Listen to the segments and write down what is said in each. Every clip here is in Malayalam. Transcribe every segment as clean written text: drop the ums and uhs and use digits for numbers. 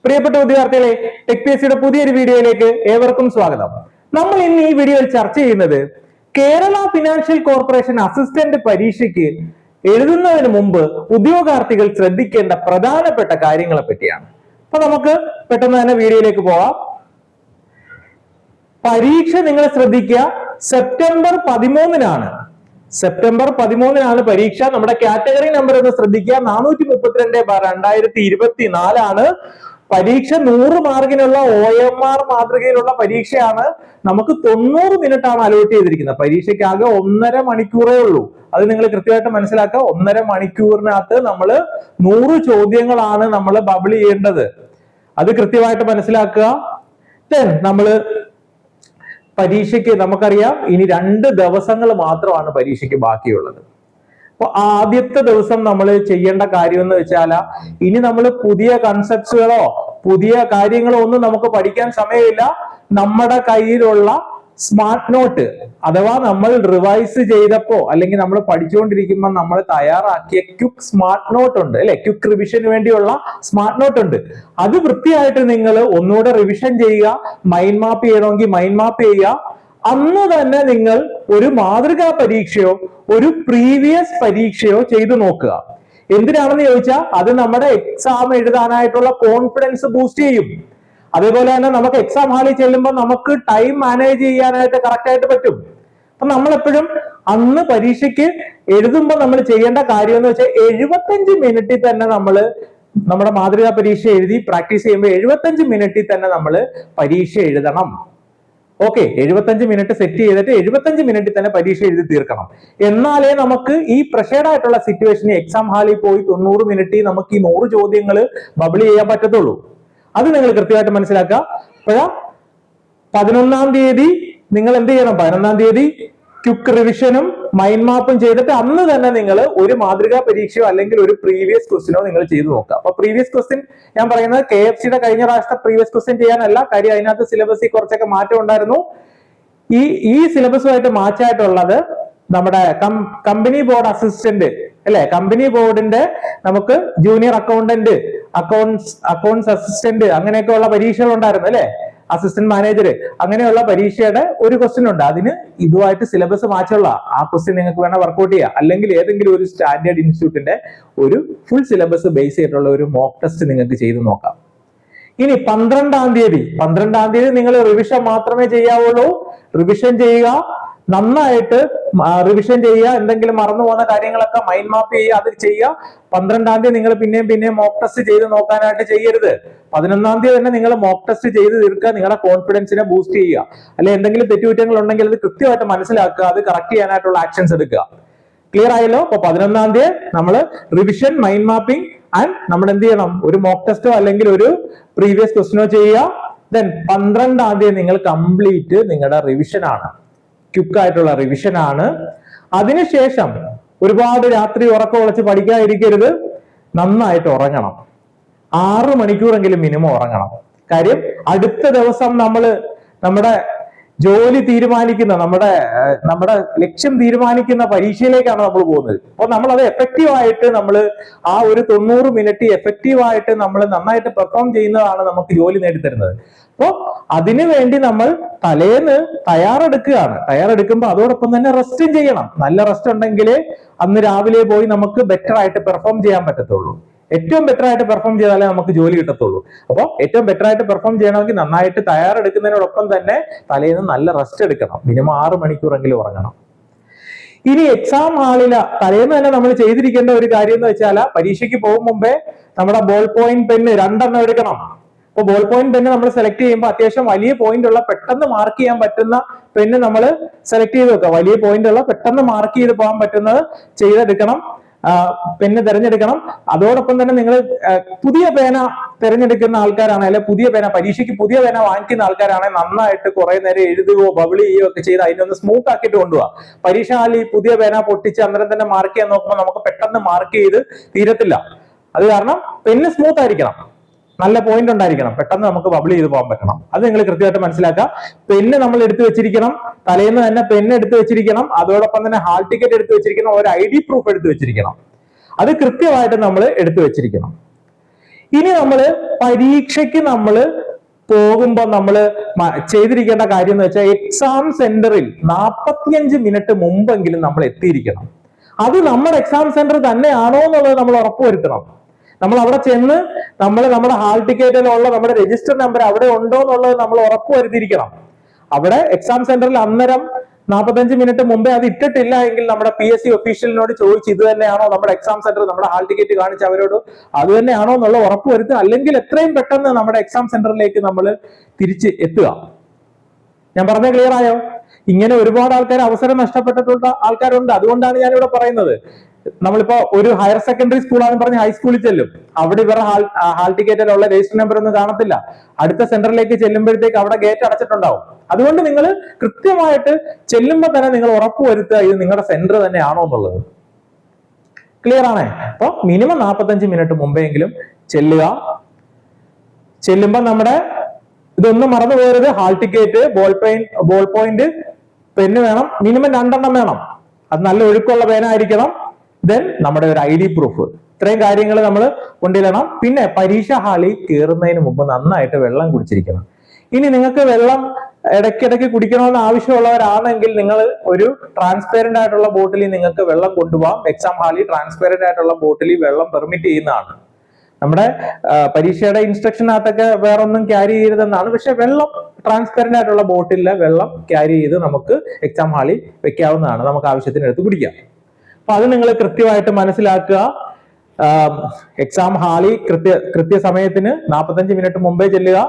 പ്രിയപ്പെട്ട വിദ്യാർത്ഥികളെ, ടെക് പിഎസ്സിയുടെ പുതിയൊരു വീഡിയോയിലേക്ക് ഏവർക്കും സ്വാഗതം. നമ്മൾ ഇന്ന് ഈ വീഡിയോയിൽ ചർച്ച ചെയ്യുന്നത് കേരള ഫിനാൻഷ്യൽ കോർപ്പറേഷൻ അസിസ്റ്റന്റ് പരീക്ഷയ്ക്ക് എഴുതുന്നതിന് മുമ്പ് ഉദ്യോഗാർത്ഥികൾ ശ്രദ്ധിക്കേണ്ട പ്രധാനപ്പെട്ട കാര്യങ്ങളെ പറ്റിയാണ്. അപ്പൊ നമുക്ക് പെട്ടെന്ന് തന്നെ വീഡിയോയിലേക്ക് പോവാം. പരീക്ഷ നിങ്ങൾ ശ്രദ്ധിക്കുക, സെപ്റ്റംബർ 13-നാണ്. സെപ്റ്റംബർ 13-നാണ് പരീക്ഷ. നമ്മുടെ കാറ്റഗറി നമ്പർ എന്ന് ശ്രദ്ധിക്കുക, 432/2024 ആണ്. പരീക്ഷ 100 മാർക്കിനുള്ള OMR മാതൃകയിലുള്ള പരീക്ഷയാണ്. നമുക്ക് 90 മിനിറ്റ് ആണ് അലോട്ട് ചെയ്തിരിക്കുന്നത്. പരീക്ഷയ്ക്ക് ആകെ 1.5 മണിക്കൂറേ ഉള്ളൂ. അത് നിങ്ങൾ കൃത്യമായിട്ട് മനസ്സിലാക്കുക. 1.5 മണിക്കൂറിനകത്ത് നമ്മൾ 100 ചോദ്യങ്ങളാണ് നമ്മൾ ബബിൾ ചെയ്യേണ്ടത്. അത് കൃത്യമായിട്ട് മനസ്സിലാക്കുക. നമ്മള് പരീക്ഷയ്ക്ക് നമുക്കറിയാം ഇനി 2 ദിവസങ്ങൾ മാത്രമാണ് പരീക്ഷയ്ക്ക് ബാക്കിയുള്ളത്. അപ്പൊ ആദ്യത്തെ ദിവസം നമ്മൾ ചെയ്യേണ്ട കാര്യം എന്ന് വെച്ചാൽ, ഇനി നമ്മൾ പുതിയ കൺസെപ്റ്റ്സുകളോ പുതിയ കാര്യങ്ങളോ ഒന്നും നമുക്ക് പഠിക്കാൻ സമയമില്ല. നമ്മുടെ കയ്യിലുള്ള സ്മാർട്ട് നോട്ട് അഥവാ നമ്മൾ റിവൈസ് ചെയ്തപ്പോ അല്ലെങ്കിൽ നമ്മൾ പഠിച്ചുകൊണ്ടിരിക്കുമ്പോൾ നമ്മൾ തയ്യാറാക്കിയ ക്വിക്ക് സ്മാർട്ട് നോട്ട് ഉണ്ട് അല്ലെ, ക്വിക്ക് റിവിഷന് വേണ്ടിയുള്ള സ്മാർട്ട് നോട്ട് ഉണ്ട്. അത് വൃത്തിയായിട്ട് നിങ്ങൾ ഒന്നുകൂടെ റിവിഷൻ ചെയ്യുക. മൈൻഡ് മാപ്പ് ചെയ്യണമെങ്കിൽ മൈൻഡ് മാപ്പ് ചെയ്യുക. അന്ന് തന്നെ നിങ്ങൾ ഒരു മാതൃകാ പരീക്ഷയോ ഒരു പ്രീവിയസ് പരീക്ഷയോ ചെയ്തു നോക്കുക. എന്തിനാണെന്ന് ചോദിച്ചാൽ അത് നമ്മുടെ എക്സാം എഴുതാനായിട്ടുള്ള കോൺഫിഡൻസ് ബൂസ്റ്റ് ചെയ്യും. അതേപോലെ തന്നെ നമുക്ക് എക്സാം ഹാളിൽ ചെല്ലുമ്പോൾ നമുക്ക് ടൈം മാനേജ് ചെയ്യാനായിട്ട് കറക്റ്റ് ആയിട്ട് പറ്റും. അപ്പൊ നമ്മളെപ്പോഴും അന്ന് പരീക്ഷയ്ക്ക് എഴുതുമ്പോൾ നമ്മൾ ചെയ്യേണ്ട കാര്യം എന്ന് വെച്ചാൽ 75 മിനിറ്റിൽ തന്നെ നമ്മൾ നമ്മുടെ മാതൃകാ പരീക്ഷ എഴുതി പ്രാക്ടീസ് ചെയ്യുമ്പോൾ 75 മിനിറ്റിൽ തന്നെ നമ്മൾ പരീക്ഷ എഴുതണം. ഓക്കെ, 75 മിനിറ്റ് സെറ്റ് ചെയ്തിട്ട് 75 മിനിറ്റിൽ തന്നെ പരീക്ഷ എഴുതി തീർക്കണം. എന്നാലേ നമുക്ക് ഈ പ്രഷേർഡ് ആയിട്ടുള്ള സിറ്റുവേഷനിൽ എക്സാം ഹാളിൽ പോയി 90 മിനിറ്റിൽ നമുക്ക് ഈ 100 ചോദ്യങ്ങൾ ബബിൾ ചെയ്യാൻ പറ്റത്തുള്ളൂ. അത് നിങ്ങൾ കൃത്യമായിട്ട് മനസ്സിലാക്കുക. അപ്പോഴാ 11-ാം തീയതി നിങ്ങൾ എന്ത് ചെയ്യണം? 11-ാം തീയതി ക്വിക്ക് റിവിഷനും മൈൻഡ് മാപ്പും ചെയ്തിട്ട് അന്ന് തന്നെ നിങ്ങൾ ഒരു മാതൃകാ പരീക്ഷയോ അല്ലെങ്കിൽ ഒരു പ്രീവിയസ് ക്വസ്റ്റ്യനോ നിങ്ങൾ ചെയ്തു നോക്കുക. അപ്പൊ പ്രീവിയസ് ക്വസ്റ്റ്യൻ ഞാൻ പറയുന്നത് KFCയുടെ കഴിഞ്ഞ പ്രാവശ്യത്തെ പ്രീവിയസ് ക്വസ്റ്റ്യൻ ചെയ്യാനല്ല. കാര്യം അതിനകത്ത് സിലബസിൽ കുറച്ചൊക്കെ മാറ്റം ഉണ്ടായിരുന്നു. ഈ സിലബസുമായിട്ട് മാച്ചായിട്ടുള്ളത് നമ്മുടെ കമ്പനി ബോർഡ് അസിസ്റ്റന്റ് അല്ലെ, കമ്പനി ബോർഡിന്റെ നമുക്ക് ജൂനിയർ അക്കൗണ്ടന്റ്, അക്കൗണ്ട്സ് അസിസ്റ്റന്റ് അങ്ങനെയൊക്കെയുള്ള പരീക്ഷകൾ ഉണ്ടായിരുന്നു അല്ലെ, അസിസ്റ്റന്റ് മാനേജർ, അങ്ങനെയുള്ള പരീക്ഷയുടെ ഒരു ക്വസ്റ്റ്യൻ ഉണ്ട്. അതിന് ഇതുമായിട്ട് സിലബസ് മാച്ചുള്ള ആ ക്വസ്റ്റ്യൻ നിങ്ങൾക്ക് വേണം വർക്ക്ഔട്ട് ചെയ്യാം. അല്ലെങ്കിൽ ഏതെങ്കിലും ഒരു സ്റ്റാൻഡേർഡ് ഇൻസ്റ്റിറ്റ്യൂട്ടിന്റെ ഒരു ഫുൾ സിലബസ് ബേസ് ചെയ്തിട്ടുള്ള ഒരു മോക്ക് ടെസ്റ്റ് നിങ്ങൾക്ക് ചെയ്ത് നോക്കാം. ഇനി 12-ാം തീയതി നിങ്ങൾ റിവിഷൻ മാത്രമേ ചെയ്യാവുള്ളൂ. റിവിഷൻ ചെയ്യുക, നന്നായിട്ട് റിവിഷൻ ചെയ്യുക. എന്തെങ്കിലും മറന്നു പോകുന്ന കാര്യങ്ങളൊക്കെ മൈൻഡ് മാപ്പ് ചെയ്യുക, അത് ചെയ്യുക. 12-ാം തീയതി നിങ്ങൾ പിന്നെയും മോക്ക് ടെസ്റ്റ് ചെയ്ത് നോക്കാനായിട്ട് ചെയ്യരുത്. 11-ാം തീയതി തന്നെ നിങ്ങൾ മോക്ക് ടെസ്റ്റ് ചെയ്ത് തീർക്കുക. നിങ്ങളുടെ കോൺഫിഡൻസിനെ ബൂസ്റ്റ് ചെയ്യുക. അല്ലെ എന്തെങ്കിലും തെറ്റുകുറ്റങ്ങൾ ഉണ്ടെങ്കിൽ അത് കൃത്യമായിട്ട് മനസ്സിലാക്കുക, അത് കറക്റ്റ് ചെയ്യാനായിട്ടുള്ള ആക്ഷൻസ് എടുക്കുക. ക്ലിയർ ആയല്ലോ? അപ്പൊ 11-ാം തീയതി നമ്മൾ റിവിഷൻ, മൈൻഡ് മാപ്പിംഗ് ആൻഡ് നമ്മൾ എന്ത് ചെയ്യണം? ഒരു മോക്ക് ടെസ്റ്റോ അല്ലെങ്കിൽ ഒരു പ്രീവിയസ് ക്വസ്റ്റ്യനോ ചെയ്യുക. ദെൻ 12-ാം തീയതി നിങ്ങൾ കംപ്ലീറ്റ് നിങ്ങളുടെ റിവിഷൻ ആണ്, ക്വിക്ക് ആയിട്ടുള്ള റിവിഷൻ ആണ്. അതിനുശേഷം ഒരുപാട് രാത്രി ഉറക്കം ഉളച്ച് പഠിക്കാതിരിക്കരുത്. നന്നായിട്ട് ഉറങ്ങണം. 6 മണിക്കൂറെങ്കിലും മിനിമം ഉറങ്ങണം. കാര്യം അടുത്ത ദിവസം നമ്മുടെ ജോലി തീരുമാനിക്കുന്ന നമ്മുടെ ലക്ഷ്യം തീരുമാനിക്കുന്ന പരീക്ഷയിലേക്കാണ് നമ്മൾ പോകുന്നത്. അപ്പൊ നമ്മൾ അത് എഫക്റ്റീവായിട്ട് ആ ഒരു 90 മിനിറ്റ് എഫക്റ്റീവായിട്ട് നമ്മൾ നന്നായിട്ട് പെർഫോം ചെയ്യുന്നതാണ് നമുക്ക് ജോലി നേടിത്തരുന്നത്. അപ്പോ അതിനു വേണ്ടി നമ്മൾ തലേന്ന് തയ്യാറെടുക്കുമ്പോൾ അതോടൊപ്പം തന്നെ റെസ്റ്റും ചെയ്യണം. നല്ല റെസ്റ്റ് ഉണ്ടെങ്കിലേ അന്ന് രാവിലെ പോയി നമുക്ക് ബെറ്റർ ആയിട്ട് പെർഫോം ചെയ്യാൻ പറ്റത്തുള്ളൂ. ഏറ്റവും ബെറ്റർ ആയിട്ട് പെർഫോം ചെയ്താലേ നമുക്ക് ജോലി കിട്ടത്തുള്ളൂ. അപ്പോൾ ഏറ്റവും ബെറ്റർ ആയിട്ട് പെർഫോം ചെയ്യണമെങ്കിൽ നന്നായിട്ട് തയ്യാറെടുക്കുന്നതിനോടൊപ്പം തന്നെ തലേന്ന് നല്ല റെസ്റ്റ് എടുക്കണം. മിനിമം 6 മണിക്കൂറെങ്കിലും ഉറങ്ങണം. ഇനി എക്സാം ഹാളില് തലേന്ന് തന്നെ നമ്മൾ ചെയ്തിരിക്കേണ്ട ഒരു കാര്യം എന്ന് വെച്ചാൽ, പരീക്ഷയ്ക്ക് പോകും മുമ്പേ നമ്മുടെ ബോൾ പോയിന്റ് പെന്ന് 2 എണ്ണം എടുക്കണം. അപ്പൊ ബോൾ പോയിന്റ് പെന്ന് നമ്മൾ സെലക്ട് ചെയ്യുമ്പോൾ അത്യാവശ്യം വലിയ പോയിന്റ് ഉള്ള പെട്ടെന്ന് മാർക്ക് ചെയ്യാൻ പറ്റുന്ന പെന്ന് നമ്മൾ സെലക്ട് ചെയ്ത് വെക്കുക. വലിയ പോയിന്റ് ഉള്ള പെട്ടെന്ന് മാർക്ക് ചെയ്ത് പോകാൻ പറ്റുന്നത് ചെയ്തെടുക്കണം, പെന്ന് തിരഞ്ഞെടുക്കണം. അതോടൊപ്പം തന്നെ നിങ്ങൾ പുതിയ പേന തിരഞ്ഞെടുക്കുന്ന ആൾക്കാരാണ്, അല്ലെ പരീക്ഷയ്ക്ക് പുതിയ പേന വാങ്ങിക്കുന്ന ആൾക്കാരാണ്, നന്നായിട്ട് കുറെ നേരം എഴുതുകയോ ബബിൾ ചെയ്യുകയോ ഒക്കെ ചെയ്ത് അതിനൊന്ന് സ്മൂത്ത് ആക്കിയിട്ട് കൊണ്ടുപോവാ. പരീക്ഷ ഹാളിൽ പുതിയ പേന പൊട്ടിച്ച് അന്നേരം തന്നെ മാർക്ക് ചെയ്യാൻ നോക്കുമ്പോൾ നമുക്ക് പെട്ടെന്ന് മാർക്ക് ചെയ്ത് തീരത്തില്ല. അത് കാരണം പെന്ന് സ്മൂത്ത് ആയിരിക്കണം, നല്ല പോയിന്റ് ഉണ്ടായിരിക്കണം, പെട്ടെന്ന് നമുക്ക് ബബിൾ ചെയ്ത് പോകാൻ പറ്റണം. അത് നിങ്ങൾ കൃത്യമായിട്ട് മനസ്സിലാക്കുക. പെന്ന് നമ്മൾ എടുത്തു വെച്ചിരിക്കണം, തലേന്ന് തന്നെ പെന്ന് എടുത്തു വെച്ചിരിക്കണം. അതോടൊപ്പം തന്നെ ഹാൾ ടിക്കറ്റ് എടുത്തു വെച്ചിരിക്കണം, ഒരു ID പ്രൂഫ് എടുത്തു വെച്ചിരിക്കണം. അത് കൃത്യമായിട്ട് നമ്മൾ എടുത്തു വെച്ചിരിക്കണം. ഇനി പരീക്ഷയ്ക്ക് പോകുമ്പോ ചെയ്തിരിക്കേണ്ട കാര്യം എന്ന് വെച്ചാൽ എക്സാം സെന്ററിൽ 45 മിനിറ്റ് മുമ്പെങ്കിലും നമ്മൾ എത്തിയിരിക്കണം. അത് നമ്മുടെ എക്സാം സെന്റർ തന്നെയാണോ എന്നുള്ളത് നമ്മൾ ഉറപ്പുവരുത്തണം. നമ്മൾ അവിടെ ചെന്ന് നമ്മുടെ ഹാൾ ടിക്കറ്റിലുള്ള നമ്മുടെ രജിസ്റ്റർ നമ്പർ അവിടെ ഉണ്ടോ എന്നുള്ളത് നമ്മൾ ഉറപ്പുവരുത്തിയിരിക്കണം. അവിടെ എക്സാം സെന്ററിൽ അന്നേരം 45 മിനിറ്റ് മുമ്പേ അത് ഇട്ടിട്ടില്ല എങ്കിൽ നമ്മുടെ PSC ഒഫീഷ്യലിനോട് ചോദിച്ച് ഇത് തന്നെയാണോ നമ്മുടെ എക്സാം സെന്റർ, നമ്മുടെ ഹാൾ ടിക്കറ്റ് കാണിച്ച് അവരോട് അത് തന്നെയാണോ എന്നുള്ള ഉറപ്പ് വരുത്തുക. അല്ലെങ്കിൽ എത്രയും പെട്ടെന്ന് നമ്മുടെ എക്സാം സെന്ററിലേക്ക് നമ്മൾ തിരിച്ച് എത്തുക. ഞാൻ പറഞ്ഞ ക്ലിയർ ആയോ? ഇങ്ങനെ ഒരുപാട് ആൾക്കാർ അവസരം നഷ്ടപ്പെട്ടിട്ടുള്ള ആൾക്കാരുണ്ട്. അതുകൊണ്ടാണ് ഞാനിവിടെ പറയുന്നത്. നമ്മളിപ്പോ ഒരു ഹയർ സെക്കൻഡറി സ്കൂളാണെന്ന് പറഞ്ഞ് ഹൈസ്കൂളിൽ ചെല്ലും, അവിടെ ഇവരുടെ ഹാൾ ടിക്കറ്റിലുള്ള രജിസ്റ്റർ നമ്പർ ഒന്നും കാണത്തില്ല. അടുത്ത സെന്ററിലേക്ക് ചെല്ലുമ്പോഴത്തേക്ക് അവിടെ ഗേറ്റ് അടച്ചിട്ടുണ്ടാവും. അതുകൊണ്ട് നിങ്ങൾ കൃത്യമായിട്ട് ചെല്ലുമ്പോൾ തന്നെ നിങ്ങൾ ഉറപ്പുവരുത്തുക ഇത് നിങ്ങളുടെ സെന്റർ തന്നെയാണോ എന്നുള്ളത്. ക്ലിയർ ആണേ? അപ്പൊ മിനിമം 45 മിനിറ്റ് മുമ്പെങ്കിലും ചെല്ലുക. ചെല്ലുമ്പോൾ ഇതൊന്നും മറന്നു പോകരുത്. Hall ticket, ball point, pen വേണം, മിനിമം 2 എണ്ണം വേണം. അത് നല്ല ഒഴുക്കുള്ള പേനായിരിക്കണം. ദെൻ നമ്മുടെ ഒരു ID പ്രൂഫ്. ഇത്രയും കാര്യങ്ങൾ നമ്മൾ കൊണ്ടുവരണം. പിന്നെ പരീക്ഷാ ഹാളിൽ കയറുന്നതിന് മുമ്പ് നന്നായിട്ട് വെള്ളം കുടിച്ചിരിക്കണം. ഇനി നിങ്ങൾക്ക് വെള്ളം ഇടയ്ക്കിടയ്ക്ക് കുടിക്കണമെന്ന് ആവശ്യമുള്ളവരാണെങ്കിൽ നിങ്ങൾ ഒരു ട്രാൻസ്പെറന്റ് ആയിട്ടുള്ള ബോട്ടിലിൽ നിങ്ങൾക്ക് വെള്ളം കൊണ്ടുപോകാം. എക്സാം ഹാളിൽ ട്രാൻസ്പെറന്റ് ആയിട്ടുള്ള ബോട്ടിലിൽ വെള്ളം പെർമിറ്റ് ചെയ്യുന്നതാണ്. നമ്മുടെ പരീക്ഷയുടെ ഇൻസ്ട്രക്ഷനകത്തൊക്കെ വേറൊന്നും ക്യാരി ചെയ്യരുതെന്നാണ്. പക്ഷെ വെള്ളം ട്രാൻസ്പെറന്റ് ആയിട്ടുള്ള ബോട്ടിലെ വെള്ളം ക്യാരി ചെയ്ത് നമുക്ക് എക്സാം ഹാളിൽ വെക്കാവുന്നതാണ്. നമുക്ക് ആവശ്യത്തിന് എടുത്ത് കുടിക്കാം. അപ്പൊ അത് നിങ്ങൾ കൃത്യമായിട്ട് മനസ്സിലാക്കുക. എക്സാം ഹാളിൽ കൃത്യസമയത്തിന് 45 മിനിറ്റ് മുമ്പേ ചെല്ലുക.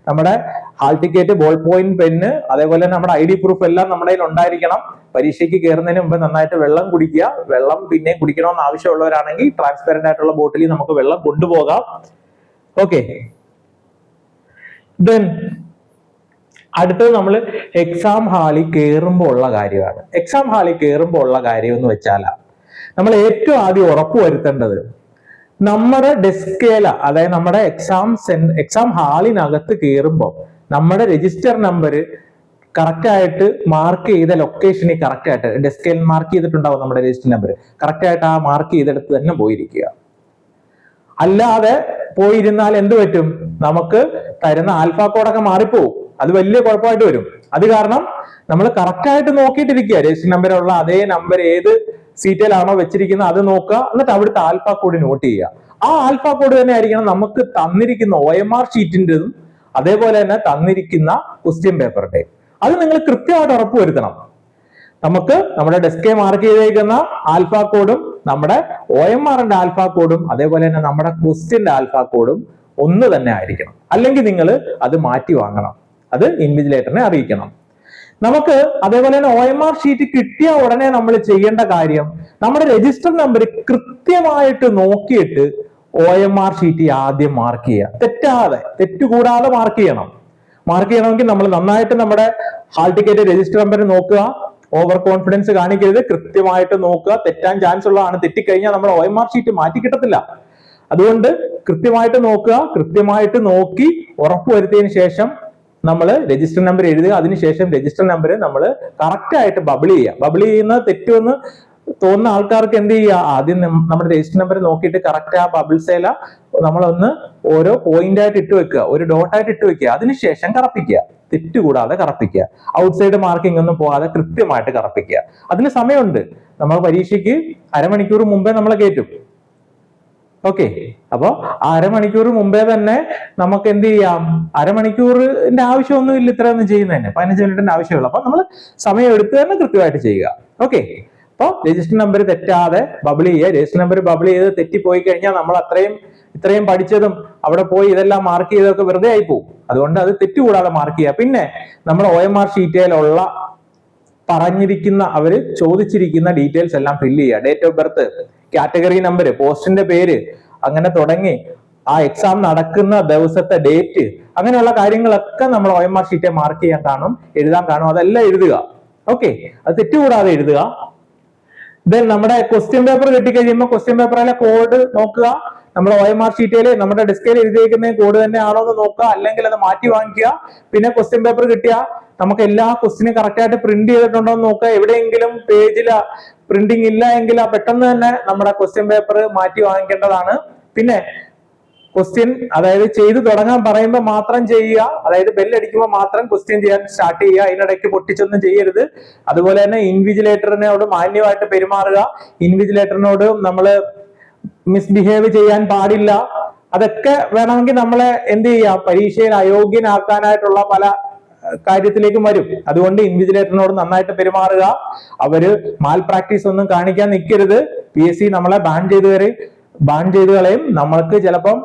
നമ്മുടെ hall ticket, ball point, pen, അതേപോലെ തന്നെ നമ്മുടെ ID പ്രൂഫ് എല്ലാം നമ്മുടെ കയ്യിൽ ഉണ്ടായിരിക്കണം. പരീക്ഷയ്ക്ക് കയറുന്നതിന് മുമ്പ് നന്നായിട്ട് വെള്ളം കുടിക്കുക. വെള്ളം പിന്നെ കുടിക്കണമെന്ന് ആവശ്യമുള്ളവരാണെങ്കിൽ ട്രാൻസ്പെറന്റ് ആയിട്ടുള്ള ബോട്ടിലിൽ നമുക്ക് വെള്ളം കൊണ്ടുപോകാം. ഓക്കെ. ദെൻ അടുത്തത് നമ്മൾ എക്സാം ഹാളിൽ കയറുമ്പോൾ ഉള്ള കാര്യമാണ്. എക്സാം ഹാളിൽ കയറുമ്പോൾ ഉള്ള കാര്യം എന്ന് വെച്ചാൽ നമ്മൾ ഏറ്റവും ആദ്യം ഉറപ്പുവരുത്തേണ്ടത് നമ്മുടെ ഡെസ്കേല, അതായത് നമ്മുടെ എക്സാം ഹാളിനകത്ത് കയറുമ്പോൾ നമ്മുടെ രജിസ്റ്റർ നമ്പർ കറക്റ്റ് ആയിട്ട് മാർക്ക് ചെയ്ത ലൊക്കേഷനിൽ കറക്റ്റ് ആയിട്ട് ഡെസ്കേൽ മാർക്ക് ചെയ്തിട്ടുണ്ടാവും. നമ്മുടെ രജിസ്റ്റർ നമ്പർ കറക്റ്റ് ആയിട്ട് ആ മാർക്ക് ചെയ്തെടുത്ത് തന്നെ പോയിരിക്കുക. അല്ലാതെ പോയിരുന്നാൽ എന്ത് പറ്റും? നമുക്ക് തരുന്ന ആൽഫ കോഡൊക്കെ മാറിപ്പോവും. അത് വലിയ കുഴപ്പമായിട്ട് വരും. അത് കാരണം നമ്മൾ കറക്റ്റ് ആയിട്ട് നോക്കിയിട്ടിരിക്കുക. രജിസ്റ്റർ നമ്പറുള്ള അതേ നമ്പർ ഏത് സീറ്റിലാണോ വെച്ചിരിക്കുന്നത് അത് നോക്കുക. എന്നിട്ട് അവിടുത്തെ ആൽഫ കോഡ് നോട്ട് ചെയ്യുക. ആ ആൽഫ കോഡ് തന്നെ ആയിരിക്കണം നമുക്ക് തന്നിരിക്കുന്ന OMR ഷീറ്റിൻ്റെതും അതേപോലെ തന്നെ തന്നിരിക്കുന്ന ക്വസ്റ്റ്യൻ പേപ്പറിന്റെ. അത് നിങ്ങൾ കൃത്യമായിട്ട് ഉറപ്പുവരുത്തണം. നമുക്ക് നമ്മുടെ ഡെസ്കെ മാർക്ക് ചെയ്തേക്കുന്ന ആൽഫ കോഡും നമ്മുടെ OMRന്റെ ആൽഫ കോഡും അതേപോലെ തന്നെ നമ്മുടെ ക്വസ്റ്റ്യന്റെ ആൽഫ കോഡും ഒന്ന് തന്നെ ആയിരിക്കണം. അല്ലെങ്കിൽ നിങ്ങൾ അത് മാറ്റി വാങ്ങണം. അത് ഇൻവിജിലേറ്ററിനെ അറിയിക്കണം. നമുക്ക് അതേപോലെ തന്നെ OMR ഷീറ്റ് കിട്ടിയ ഉടനെ നമ്മൾ ചെയ്യേണ്ട കാര്യം നമ്മുടെ രജിസ്റ്റർ നമ്പർ കൃത്യമായിട്ട് നോക്കിയിട്ട് OMR ഷീറ്റ് ആദ്യം മാർക്ക് ചെയ്യുക. തെറ്റുകൂടാതെ മാർക്ക് ചെയ്യണം. മാർക്ക് ചെയ്യണമെങ്കിൽ നമ്മൾ നന്നായിട്ട് നമ്മുടെ ഹാൾ ടിക്കറ്റ് രജിസ്റ്റർ നമ്പർ നോക്കുക. ഓവർ കോൺഫിഡൻസ് കാണിക്കരുത്. കൃത്യമായിട്ട് നോക്കുക. തെറ്റാൻ ചാൻസ് ഉള്ളതാണ്. തെറ്റിക്കഴിഞ്ഞാൽ നമ്മൾ OMR ഷീറ്റ് മാറ്റി കിട്ടത്തില്ല. അതുകൊണ്ട് കൃത്യമായിട്ട് നോക്കുക. കൃത്യമായിട്ട് നോക്കി ഉറപ്പുവരുത്തിയതിനു ശേഷം നമ്മൾ രജിസ്റ്റർ നമ്പർ എഴുതുക. അതിനുശേഷം രജിസ്റ്റർ നമ്പർ നമ്മൾ കറക്റ്റ് ആയിട്ട് ബബിൾ ചെയ്യുക. ബബിൾ ചെയ്യുന്ന തെറ്റെന്ന് തോന്നുന്ന ആൾക്കാർക്ക് എന്ത് ചെയ്യുക? ആദ്യം നമ്മുടെ രജിസ്റ്റർ നമ്പർ നോക്കിയിട്ട് കറക്റ്റ് ആ ബബിൾസേല നമ്മളൊന്ന് ഓരോ പോയിന്റ് ആയിട്ട് ഇട്ട് വെക്കുക, ഒരു ഡോട്ടായിട്ട് ഇട്ട് വെക്കുക. അതിനുശേഷം കറപ്പിക്കുക. തെറ്റുകൂടാതെ കറപ്പിക്കുക. ഔട്ട്സൈഡ് മാർക്കിംഗ് ഒന്നും പോകാതെ കൃത്യമായിട്ട് കറപ്പിക്കുക. അതിന് സമയമുണ്ട്. നമ്മൾ പരീക്ഷയ്ക്ക് അരമണിക്കൂർ മുമ്പേ നമ്മളെ കയറ്റും. ഓക്കെ. അപ്പൊ അരമണിക്കൂർ മുമ്പേ തന്നെ നമുക്ക് എന്ത് ചെയ്യാം? അരമണിക്കൂറിന്റെ ആവശ്യമൊന്നും ഇല്ല ഇത്രയൊന്നും ചെയ്യുന്നതന്നെ. 15 മിനിറ്റിന്റെ ആവശ്യമുള്ളൂ. അപ്പൊ നമ്മൾ സമയം എടുത്ത് തന്നെ കൃത്യമായിട്ട് ചെയ്യുക. ഓക്കെ. അപ്പൊ രജിസ്റ്റർ നമ്പർ തെറ്റാതെ ബബിൾ ചെയ്യുക. രജിസ്റ്റർ നമ്പർ ബബിൾ ചെയ്ത് തെറ്റിപ്പോയി കഴിഞ്ഞാൽ നമ്മൾ ഇത്രയും പഠിച്ചതും അവിടെ പോയി ഇതെല്ലാം മാർക്ക് ചെയ്തൊക്കെ വെറുതെ ആയി പോകും. അതുകൊണ്ട് അത് തെറ്റുകൂടാതെ മാർക്ക് ചെയ്യുക. പിന്നെ നമ്മൾ OMR ഷീറ്റിലുള്ള പറഞ്ഞിരിക്കുന്ന അവര് ചോദിച്ചിരിക്കുന്ന ഡീറ്റെയിൽസ് എല്ലാം ഫില്ല് ചെയ്യുക. Date of birth, category number, പോസ്റ്റിന്റെ പേര്, അങ്ങനെ തുടങ്ങി ആ എക്സാം നടക്കുന്ന ദിവസത്തെ ഡേറ്റ്, അങ്ങനെയുള്ള കാര്യങ്ങളൊക്കെ നമ്മൾ OMR ഷീറ്റെ മാർക്ക് ചെയ്യാൻ കാണും, എഴുതാൻ കാണും. അതെല്ലാം എഴുതുക. ഓക്കെ. അത് തെറ്റുകൂടാതെ എഴുതുക. ദെൻ നമ്മുടെ ക്വസ്റ്റ്യൻ പേപ്പർ കിട്ടിക്കഴിയുമ്പോൾ ക്വസ്റ്റ്യൻ പേപ്പറിലെ കോഡ് നോക്കുക. നമ്മൾ OMR ഷീറ്റിൽ നമ്മുടെ ഡെസ്കിൽ എഴുതിയിരിക്കുന്ന കോഡ് തന്നെ ആണോ എന്ന് നോക്കുക. അല്ലെങ്കിൽ അത് മാറ്റി വാങ്ങിക്കുക. പിന്നെ ക്വസ്റ്റ്യൻ പേപ്പർ കിട്ടിയ നമുക്ക് എല്ലാ ക്വസ്റ്റ്യനും കറക്റ്റ് ആയിട്ട് പ്രിന്റ് ചെയ്തിട്ടുണ്ടോ എന്ന് നോക്കുക. എവിടെയെങ്കിലും പേജിൽ പ്രിന്റിംഗ് ഇല്ല എങ്കിൽ പെട്ടെന്ന് തന്നെ നമ്മുടെ ക്വസ്റ്റ്യൻ പേപ്പർ മാറ്റി വാങ്ങിക്കേണ്ടതാണ്. പിന്നെ ക്വസ്റ്റ്യൻ അതായത് ചെയ്തു തുടങ്ങാൻ പറയുമ്പോൾ മാത്രം ചെയ്യുക, അതായത് ബെല്ലടിക്കുമ്പോൾ മാത്രം ക്വസ്റ്റ്യൻ ചെയ്യാൻ സ്റ്റാർട്ട് ചെയ്യുക, അതിനിടയ്ക്ക് പൊട്ടിച്ചൊന്നും ചെയ്യരുത്. അതുപോലെ തന്നെ ഇൻവിജിലേറ്ററിനോട് മാന്യമായിട്ട് പെരുമാറുക, ഇൻവിജിലേറ്ററിനോട് നമ്മൾ മിസ്ബിഹേവ് ചെയ്യാൻ പാടില്ല. അതൊക്കെ വേണമെങ്കിൽ നമ്മളെ എന്ത് ചെയ്യാം, പരീക്ഷയിൽ അയോഗ്യനാക്കാനായിട്ടുള്ള പല കാര്യത്തിലേക്കും വരും. അതുകൊണ്ട് ഇൻവിജിലേറ്ററിനോട് നന്നായിട്ട് പെരുമാറുക. അവര് മാൽ പ്രാക്ടീസ് ഒന്നും കാണിക്കാൻ നിൽക്കരുത്. PSC നമ്മളെ ബാൻ ചെയ്ത് കളയും. നമ്മൾക്ക് ചിലപ്പം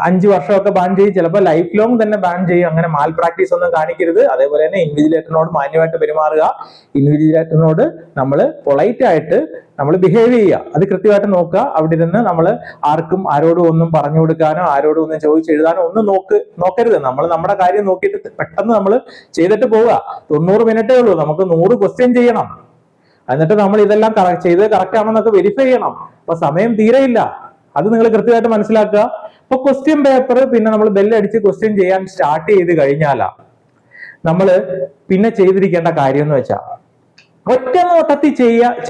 5 വർഷമൊക്കെ ബാൻ ചെയ്യും, ചിലപ്പോൾ ലൈഫ് ലോങ് തന്നെ ബാൻ ചെയ്യും. അങ്ങനെ മാൽ പ്രാക്ടീസ് ഒന്നും കാണിക്കരുത്. അതേപോലെ തന്നെ ഇൻവിജിലേറ്ററിനോട് മാന്യമായിട്ട് പെരുമാറുക. ഇൻവിജിലേറ്ററിനോട് നമ്മൾ പൊളൈറ്റ് ആയിട്ട് നമ്മൾ ബിഹേവ് ചെയ്യുക, അത് കൃത്യമായിട്ട് നോക്കുക. അവിടെ ഇരുന്ന് നമ്മൾ ആരോടും ഒന്നും പറഞ്ഞു കൊടുക്കാനോ ആരോടും ഒന്നും ചോദിച്ചെഴുതാനോ ഒന്നും നോക്കരുത്. നമ്മൾ നമ്മുടെ കാര്യം നോക്കിയിട്ട് പെട്ടെന്ന് നമ്മൾ ചെയ്തിട്ട് പോവുക. 90 മിനിറ്റേ ഉള്ളൂ, നമുക്ക് 100 ക്വസ്റ്റ്യൻ ചെയ്യണം. എന്നിട്ട് നമ്മൾ ഇതെല്ലാം ചെയ്ത് കറക്റ്റ് ആണെന്നൊക്കെ വെരിഫൈ ചെയ്യണം. അപ്പൊ സമയം തീരെയില്ല, അത് നിങ്ങൾ കൃത്യമായിട്ട് മനസ്സിലാക്കുക. അപ്പൊ ക്വസ്റ്റ്യൻ പേപ്പർ പിന്നെ നമ്മൾ ബെല്ലടിച്ച് ക്വസ്റ്റ്യൻ ചെയ്യാൻ സ്റ്റാർട്ട് ചെയ്ത് കഴിഞ്ഞാലാ നമ്മൾ പിന്നെ ചെയ്തിരിക്കേണ്ട കാര്യം എന്ന് വെച്ചാൽ ഒറ്റ നോട്ടത്തിൽ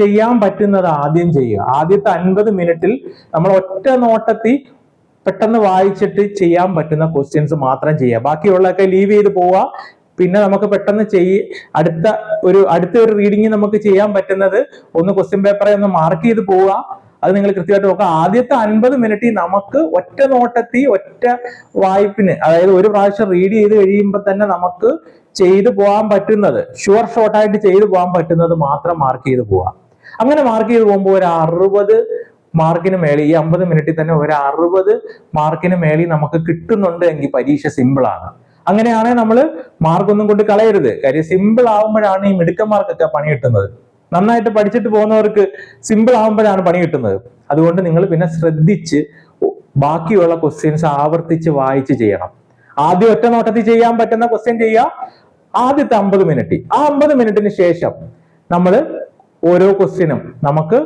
ചെയ്യാൻ പറ്റുന്നത് ആദ്യം ചെയ്യുക. ആദ്യത്തെ 50 മിനിറ്റിൽ നമ്മൾ ഒറ്റ നോട്ടത്തിൽ പെട്ടെന്ന് വായിച്ചിട്ട് ചെയ്യാൻ പറ്റുന്ന ക്വസ്റ്റ്യൻസ് മാത്രം ചെയ്യുക. ബാക്കിയുള്ളതൊക്കെ ലീവ് ചെയ്ത് പോവുക. പിന്നെ നമുക്ക് പെട്ടെന്ന് അടുത്ത ഒരു റീഡിങ് നമുക്ക് ചെയ്യാൻ പറ്റുന്നത് ഒന്ന് ക്വസ്റ്റ്യൻ പേപ്പറെ ഒന്ന് മാർക്ക് ചെയ്ത് പോവുക. അത് നിങ്ങൾ കൃത്യമായിട്ട് നോക്കുക. ആദ്യത്തെ 50 മിനിറ്റ് നമുക്ക് ഒറ്റ നോട്ടത്തിൽ ഒറ്റ വായ്പിന്, അതായത് ഒരു പ്രാവശ്യം റീഡ് ചെയ്ത് കഴിയുമ്പോൾ തന്നെ നമുക്ക് ചെയ്തു പോകാൻ പറ്റുന്നത്, ഷുവർ ഷോർട്ടായിട്ട് ചെയ്തു പോകാൻ പറ്റുന്നത് മാത്രം മാർക്ക് ചെയ്ത് പോവാം. അങ്ങനെ മാർക്ക് ചെയ്ത് പോകുമ്പോൾ ഒരു 60 മാർക്കിന് മേളിൽ, ഈ 50 മിനിറ്റിൽ തന്നെ ഒരു 60 മാർക്കിന് മേളിൽ നമുക്ക് കിട്ടുന്നുണ്ട് എങ്കിൽ പരീക്ഷ സിമ്പിൾ ആണ്. അങ്ങനെയാണെങ്കിൽ നമ്മൾ മാർക്കൊന്നും കൊണ്ട് കളയരുത്. കാര്യം സിമ്പിൾ ആവുമ്പോഴാണ് ഈ മിടുക്കന്മാർക്കൊക്കെ പണി കിട്ടുന്നത്. നന്നായിട്ട് പഠിച്ചിട്ട് പോകുന്നവർക്ക് സിമ്പിൾ ആവുമ്പോഴാണ് പണി കിട്ടുന്നത്. അതുകൊണ്ട് നിങ്ങൾ പിന്നെ ശ്രദ്ധിച്ച് ബാക്കിയുള്ള ക്വസ്റ്റ്യൻസ് ആവർത്തിച്ച് വായിച്ച് ചെയ്യണം. ആദ്യം ഒറ്റ നോട്ടത്തിൽ ചെയ്യാൻ പറ്റുന്ന ക്വസ്റ്റ്യൻ ചെയ്യുക. ആദ്യത്തെ 50 മിനിറ്റ്, ആ 50 മിനിറ്റിന് ശേഷം നമ്മൾ ഓരോ ക്വസ്റ്റ്യനും നമുക്ക്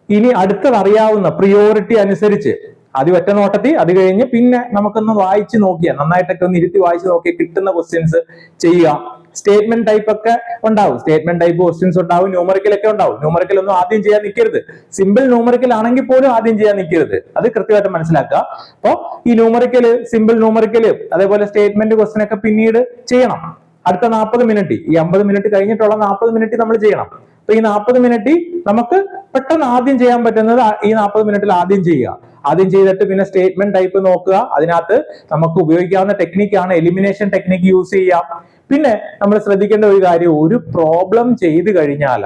ഇനി അടുത്തത് അറിയാവുന്ന പ്രിയോറിറ്റി അനുസരിച്ച് ആദ്യം ഒറ്റ നോട്ടത്തിൽ, അത് കഴിഞ്ഞ് പിന്നെ നമുക്കൊന്ന് വായിച്ച് നോക്കിയാൽ, നന്നായിട്ടൊക്കെ ഒന്ന് ഇരുത്തി വായിച്ച് നോക്കിയാൽ കിട്ടുന്ന ക്വസ്റ്റ്യൻസ് ചെയ്യുക. സ്റ്റേറ്റ്മെന്റ് ടൈപ്പ് ഒക്കെ ഉണ്ടാവും, സ്റ്റേറ്റ്മെന്റ് ടൈപ്പ് ക്വസ്റ്റ്യൻസ് ഉണ്ടാവും, ന്യൂമറിക്കൽ ഒക്കെ ഉണ്ടാവും. ന്യൂമറിക്കൽ ഒന്നും ആദ്യം ചെയ്യാൻ നിൽക്കരുത്. സിമ്പിൾ ന്യൂമറിക്കൽ ആണെങ്കിൽ പോലും ആദ്യം ചെയ്യാൻ നിൽക്കരുത്. അത് കൃത്യമായിട്ട് മനസ്സിലാക്കുക. അപ്പോൾ ഈ ന്യൂമറിക്കല്, സിമ്പിൾ ന്യൂമറിക്കല്, അതേപോലെ സ്റ്റേറ്റ്മെന്റ് ക്വസ്റ്റ്യൻ ഒക്കെ പിന്നീട് ചെയ്യണം. അടുത്ത 40 മിനിറ്റ്, ഈ 50 മിനിറ്റ് കഴിഞ്ഞിട്ടുള്ള 40 മിനിറ്റ് നമ്മൾ ചെയ്യണം. അപ്പൊ ഈ 40 മിനിറ്റ് നമുക്ക് പെട്ടെന്ന് ആദ്യം ചെയ്യാൻ പറ്റുന്നത് ഈ 40 മിനിറ്റിൽ ആദ്യം ചെയ്യുക. ആദ്യം ചെയ്തിട്ട് പിന്നെ സ്റ്റേറ്റ്മെന്റ് ടൈപ്പ് നോക്കുക. അതിനകത്ത് നമുക്ക് ഉപയോഗിക്കാവുന്ന ടെക്നിക്കാണ് എലിമിനേഷൻ ടെക്നിക്ക് യൂസ് ചെയ്യാം. പിന്നെ നമ്മൾ ശ്രദ്ധിക്കേണ്ട ഒരു കാര്യം, ഒരു പ്രോബ്ലം ചെയ്ത് കഴിഞ്ഞാൽ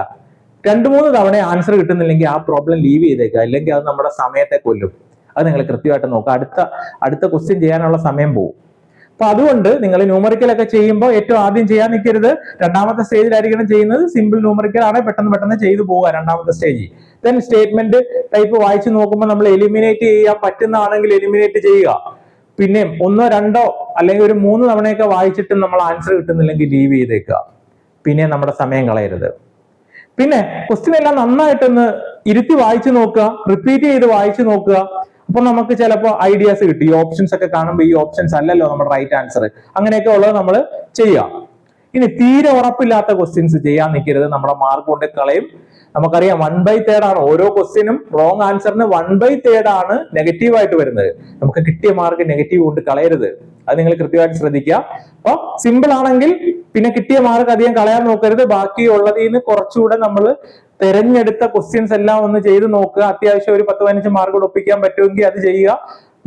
2-3 തവണ ആൻസർ കിട്ടുന്നില്ലെങ്കിൽ ആ പ്രോബ്ലം ലീവ് ചെയ്തേക്കുക, അല്ലെങ്കിൽ അത് നമ്മുടെ സമയത്തെ കൊല്ലും. അത് നിങ്ങൾ കൃത്യമായിട്ട് നോക്കുക. അടുത്ത ക്വസ്റ്റ്യൻ ചെയ്യാനുള്ള സമയം പോകും. അപ്പൊ അതുകൊണ്ട് നിങ്ങൾ ന്യൂമറിക്കൽ ഒക്കെ ചെയ്യുമ്പോൾ ഏറ്റവും ആദ്യം ചെയ്യാൻ നിൽക്കരുത്. രണ്ടാമത്തെ സ്റ്റേജിലായിരിക്കണം ചെയ്യുന്നത്. സിമ്പിൾ ന്യൂമറിക്കൽ ആണ് പെട്ടെന്ന് ചെയ്തു പോവുക രണ്ടാമത്തെ സ്റ്റേജിൽ. ദെൻ സ്റ്റേറ്റ്മെന്റ് ടൈപ്പ് വായിച്ചു നോക്കുമ്പോൾ നമ്മൾ എലിമിനേറ്റ് ചെയ്യാൻ പറ്റുന്നതാണെങ്കിൽ എലിമിനേറ്റ് ചെയ്യുക. പിന്നെ 1, 2 അല്ലെങ്കിൽ ഒരു 3 തവണയൊക്കെ വായിച്ചിട്ട് നമ്മൾ ആൻസർ കിട്ടുന്നില്ലെങ്കിൽ ലീവ് ചെയ്തേക്കുക. പിന്നെ നമ്മുടെ സമയം കളയരുത്. പിന്നെ ക്വസ്റ്റ്യൻ എല്ലാം നന്നായിട്ടൊന്ന് ഇരുത്തി വായിച്ചു നോക്കുക, റിപ്പീറ്റ് ചെയ്ത് വായിച്ചു നോക്കുക. അപ്പൊ നമുക്ക് ചിലപ്പോൾ ഐഡിയാസ് കിട്ടും. ഈ ഓപ്ഷൻസ് ഒക്കെ കാണുമ്പോൾ ഈ ഓപ്ഷൻസ് അല്ലല്ലോ നമ്മുടെ റൈറ്റ് ആൻസർ, അങ്ങനെയൊക്കെ ഉള്ളത് നമ്മൾ ചെയ്യാം. ഇനി തീരെ ഉറപ്പില്ലാത്ത ക്വസ്റ്റ്യൻസ് ചെയ്യാൻ നിൽക്കരുത്, നമ്മുടെ മാർക്ക് കൊണ്ട് കളയും. നമുക്കറിയാം 1/3 ആണ് ഓരോ ക്വസ്റ്റ്യനും. റോങ് ആൻസറിന് 1/3 ആണ് നെഗറ്റീവ് ആയിട്ട് വരുന്നത്. നമുക്ക് കിട്ടിയ മാർക്ക് നെഗറ്റീവ് കൊണ്ട് കളയരുത്. അത് നിങ്ങൾ കൃത്യമായിട്ട് ശ്രദ്ധിക്കുക. അപ്പൊ സിമ്പിൾ ആണെങ്കിൽ പിന്നെ കിട്ടിയ മാർക്ക് അധികം കളയാൻ നോക്കരുത്. ബാക്കിയുള്ളതിൽ നിന്ന് കുറച്ചുകൂടെ നമ്മൾ തെരഞ്ഞെടുത്ത ക്വസ്റ്റ്യൻസ് എല്ലാം ഒന്ന് ചെയ്ത് നോക്കുക. അത്യാവശ്യം ഒരു 10-15 മാർക്ക് കൂടെ ഒപ്പിക്കാൻ പറ്റുമെങ്കിൽ അത് ചെയ്യുക,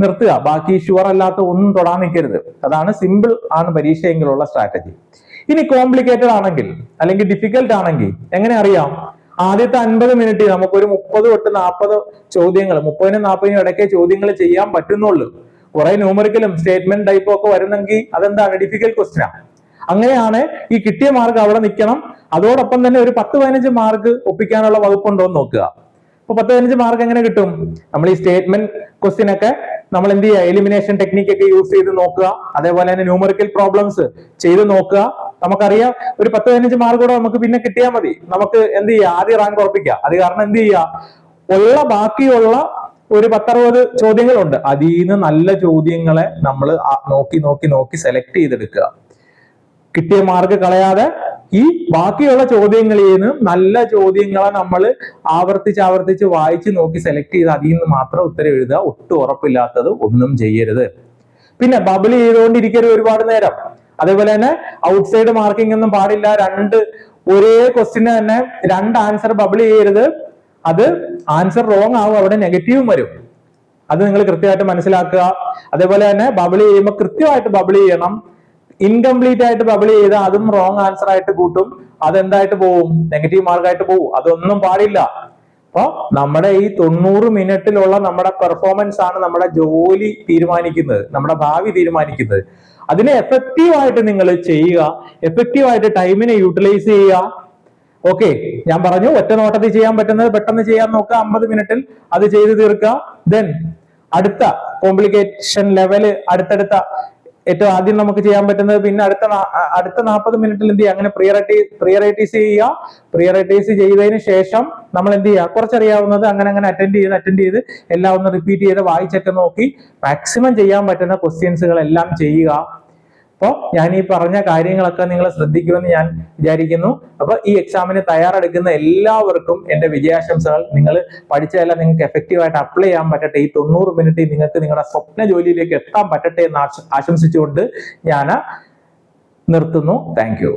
നിർത്തുക. ബാക്കി ഷുവർ അല്ലാത്ത ഒന്നും തൊടാൻ നിൽക്കരുത്. അതാണ് സിമ്പിൾ ആണ് പരീക്ഷയെങ്കിലുള്ള സ്ട്രാറ്റജി. ഇനി കോംപ്ലിക്കേറ്റഡ് ആണെങ്കിൽ അല്ലെങ്കിൽ ഡിഫിക്കൽട്ട് ആണെങ്കിൽ എങ്ങനെ അറിയാം? ആദ്യത്തെ 50 മിനിറ്റ് നമുക്കൊരു 30 തൊട്ട് 40 ചോദ്യങ്ങൾ, 30-നും 40-നും ഇടയ്ക്ക് ചോദ്യങ്ങൾ ചെയ്യാൻ പറ്റുന്നുള്ളൂ. കുറെ ന്യൂമറിക്കലും സ്റ്റേറ്റ്മെന്റ് ടൈപ്പും ഒക്കെ വരുന്നെങ്കിൽ അതെന്താണ്? ഡിഫിക്കൽട്ട് ക്വസ്റ്റ്യൻ ആണ്. അങ്ങനെയാണ് ഈ കിട്ടിയ മാർക്ക് അവിടെ നിൽക്കണം. അതോടൊപ്പം തന്നെ ഒരു 10-15 മാർക്ക് ഒപ്പിക്കാനുള്ള വകുപ്പുണ്ടോ എന്ന് നോക്കുക. അപ്പൊ 10-15 മാർക്ക് എങ്ങനെ കിട്ടും? നമ്മൾ ഈ സ്റ്റേറ്റ്മെന്റ് ക്വസ്റ്റ്യൻ ഒക്കെ നമ്മൾ എന്ത് ചെയ്യുക? എലിമിനേഷൻ ടെക്നിക്ക് ഒക്കെ യൂസ് ചെയ്ത് നോക്കുക. അതേപോലെ തന്നെ ന്യൂമറിക്കൽ പ്രോബ്ലംസ് ചെയ്ത് നോക്കുക. നമുക്കറിയാം ഒരു 10-15 മാർക്ക് കൂടെ നമുക്ക് പിന്നെ കിട്ടിയാൽ മതി. നമുക്ക് എന്ത് ചെയ്യുക? ആദ്യ റാങ്ക് ഉറപ്പിക്കുക. അത് കാരണം എന്ത് ചെയ്യുക? ബാക്കിയുള്ള ഒരു 10-60 ചോദ്യങ്ങളുണ്ട്. അതിൽ നിന്ന് നല്ല ചോദ്യങ്ങളെ നമ്മൾ നോക്കി സെലക്ട് ചെയ്തെടുക്കുക. കിട്ടിയ മാർക്ക് കളയാതെ ഈ ബാക്കിയുള്ള ചോദ്യങ്ങളിൽ നിന്ന് നല്ല ചോദ്യങ്ങളെ നമ്മൾ ആവർത്തിച്ച് വായിച്ച് നോക്കി സെലക്ട് ചെയ്ത് അതിൽ നിന്ന് മാത്രം ഉത്തരം എഴുതുക. ഒട്ടും ഉറപ്പില്ലാത്തത് ഒന്നും ചെയ്യരുത്. പിന്നെ ബബിൾ ചെയ്തുകൊണ്ടിരിക്കരുത് ഒരുപാട് നേരം. അതേപോലെ തന്നെ ഔട്ട്സൈഡ് മാർക്കിംഗ് ഒന്നും പാടില്ല. ഒരേ ക്വസ്റ്റിന് തന്നെ 2 ആൻസർ ബബിൾ ചെയ്യരുത്. അത് ആൻസർ റോങ് ആവും, അവിടെ നെഗറ്റീവും വരും. അത് നിങ്ങൾ കൃത്യമായിട്ട് മനസ്സിലാക്കുക. അതേപോലെ തന്നെ ബബിൾ ചെയ്യുമ്പോൾ കൃത്യമായിട്ട് ബബിൾ ചെയ്യണം. ഇൻകംപ്ലീറ്റ് ആയിട്ട് ബബിൾ ചെയ്ത് അതും റോങ് ആൻസർ ആയിട്ട് കൂട്ടും. അതെന്തായിട്ട് പോവും? നെഗറ്റീവ് മാർക്കായിട്ട് പോവും. അതൊന്നും പാടില്ല. അപ്പൊ നമ്മുടെ ഈ 90 മിനിറ്റിലുള്ള നമ്മുടെ പെർഫോമൻസ് ആണ് നമ്മുടെ ജോലി തീരുമാനിക്കുന്നത്, നമ്മുടെ ഭാവി തീരുമാനിക്കുന്നത്. അതിനെ എഫക്റ്റീവായിട്ട് നിങ്ങൾ ചെയ്യുക, എഫക്റ്റീവായിട്ട് ടൈമിനെ യൂട്ടിലൈസ് ചെയ്യുക. ഓക്കെ, ഞാൻ പറഞ്ഞു ഒറ്റ നോട്ടത്തിൽ ചെയ്യാൻ പറ്റുന്നത് പെട്ടെന്ന് ചെയ്യാൻ നോക്കുക. 50 മിനിറ്റിൽ അത് ചെയ്ത് തീർക്കുക. ദെൻ അടുത്ത കോംപ്ലിക്കേഷൻ ലെവല് അടുത്തടുത്ത ഏറ്റവും ആദ്യം നമുക്ക് ചെയ്യാൻ പറ്റുന്നത് പിന്നെ അടുത്ത 40 മിനിറ്റിൽ എന്ത് ചെയ്യുക? അങ്ങനെ പ്രിയറൈറ്റൈസ് ചെയ്യുക. പ്രിയറൈറ്റൈസ് ചെയ്തതിന് ശേഷം നമ്മൾ എന്ത് ചെയ്യുക? കുറച്ചറിയാവുന്നത് അങ്ങനെ അറ്റൻഡ് ചെയ്ത് എല്ലാം ഒന്ന് റിപ്പീറ്റ് ചെയ്ത് വായിച്ചൊക്കെ നോക്കി മാക്സിമം ചെയ്യാൻ പറ്റുന്ന ക്വസ്റ്റ്യൻസുകൾ എല്ലാം ചെയ്യുക. അപ്പോൾ ഞാൻ ഈ പറഞ്ഞ കാര്യങ്ങളൊക്കെ നിങ്ങൾ ശ്രദ്ധിക്കുമെന്ന് ഞാൻ വിചാരിക്കുന്നു. അപ്പൊ ഈ എക്സാമിന് തയ്യാറെടുക്കുന്ന എല്ലാവർക്കും എന്റെ വിജയാശംസകൾ. നിങ്ങൾ പഠിച്ചതെല്ലാം നിങ്ങൾക്ക് എഫക്റ്റീവായിട്ട് അപ്ലൈ ചെയ്യാൻ പറ്റട്ടെ. ഈ 90 മിനിറ്റ് നിങ്ങൾക്ക് നിങ്ങളുടെ സ്വപ്ന ജോലിയിലേക്ക് എത്താൻ പറ്റട്ടെ എന്ന് ആശംസിച്ചുകൊണ്ട് ഞാൻ നിർത്തുന്നു. Thank you.